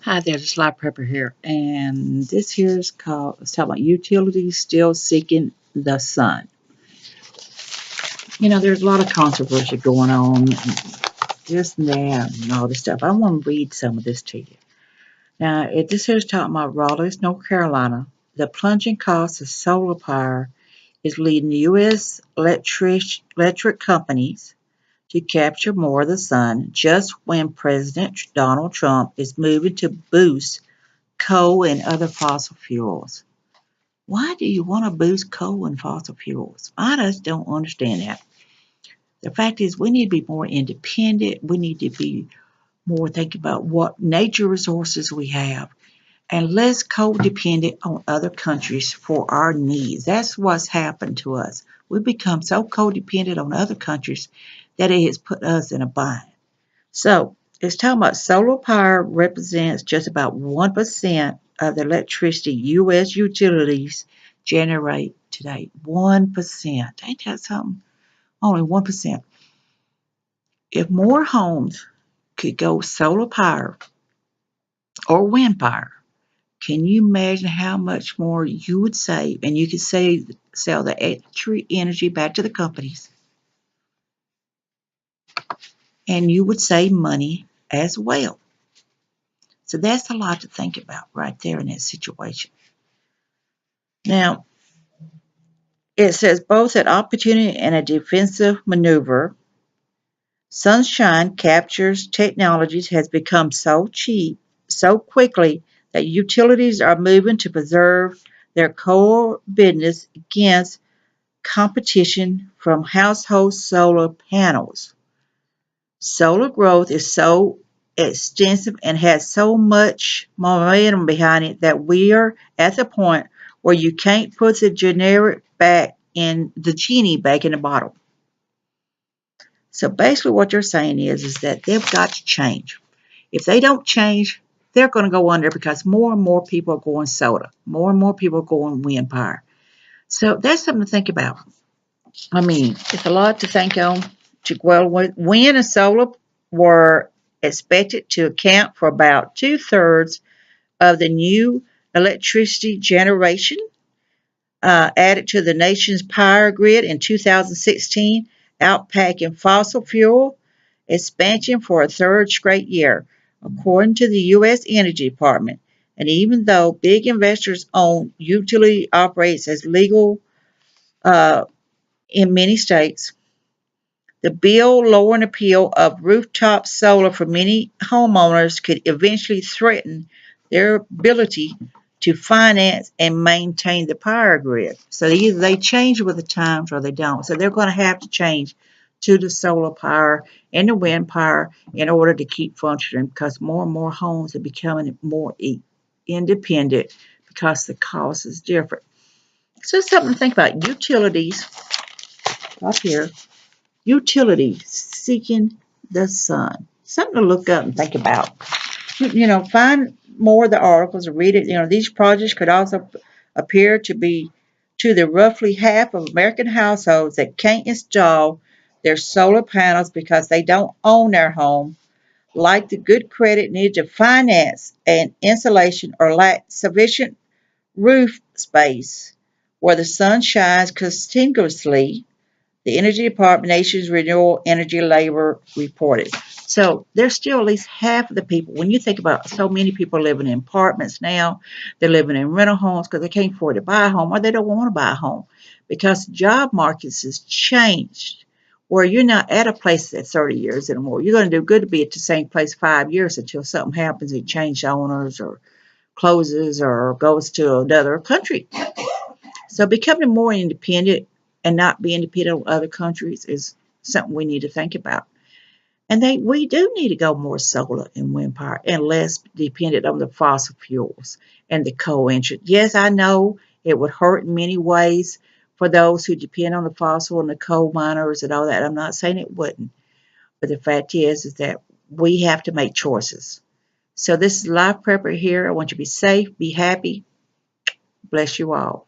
Hi there, this is Live Prepper here, and this here is called, it's talking about utilities still seeking the sun. There's a lot of controversy going on, and this and that, and all this stuff. I want to read some of this to you. Now, this here is talking about Raleigh, North Carolina. The plunging cost of solar power is leading U.S. electric companies to capture more of the sun just when President Donald Trump is moving to boost coal and other fossil fuels. Why do you want to boost coal and fossil fuels? I just don't understand that. The fact is, we need to be more independent. We need to be more thinking about what nature resources we have and less codependent on other countries for our needs. That's what's happened to us. We've become so codependent on other countries that it has put us in a bind. So it's talking about solar power represents just about 1% of the electricity U.S. utilities generate today. 1%. Ain't that something? Only 1%. If more homes could go solar power or wind power, can you imagine how much more you would save? And you could sell the extra energy back to the companies, and you would save money as well. So that's a lot to think about right there in that situation. Now, it says both an opportunity and a defensive maneuver. Sunshine captures technologies has become so cheap so quickly that utilities are moving to preserve their core business against competition from household solar panels. Solar growth is so extensive and has so much momentum behind it that we are at the point where you can't put the genie back in the bottle. So basically what they're saying is that they've got to change. If they don't change, they're going to go under because more and more people are going solar. More and more people are going wind power. So that's something to think about. I mean, it's a lot to think on. Well, wind and solar were expected to account for about two-thirds of the new electricity generation added to the nation's power grid in 2016, outpacking fossil fuel expansion for a third straight year, according to the U.S. Energy Department. And even though big investors own utility operates as legal uh, in many states, the bill lowering appeal of rooftop solar for many homeowners could eventually threaten their ability to finance and maintain the power grid. So either they change with the times or they don't. So they're going to have to change to the solar power and the wind power in order to keep functioning because more and more homes are becoming more independent because the cost is different. So something to think about. Utilities up here. Utilities seeking the sun. Something to look up and think about. Find more of the articles and read it. These projects could also appear to be to the roughly half of American households that can't install their solar panels because they don't own their home, lack the good credit needed to finance an installation, or lack sufficient roof space where the sun shines continuously, the Energy Department Nation's Renewable Energy Labor reported. So there's still at least half of the people. When you think about so many people living in apartments now, they're living in rental homes because they can't afford to buy a home or they don't want to buy a home because job markets has changed where you're not at a place at 30 years anymore. You're going to do good to be at the same place 5 years until something happens and change owners or closes or goes to another country. So becoming more independent and not being dependent on other countries is something we need to think about. And we do need to go more solar and wind power and less dependent on the fossil fuels and the coal engine. Yes, I know it would hurt in many ways for those who depend on the fossil and the coal miners and all that. I'm not saying it wouldn't. But the fact is that we have to make choices. So this is Life Prepper here. I want you to be safe, be happy. Bless you all.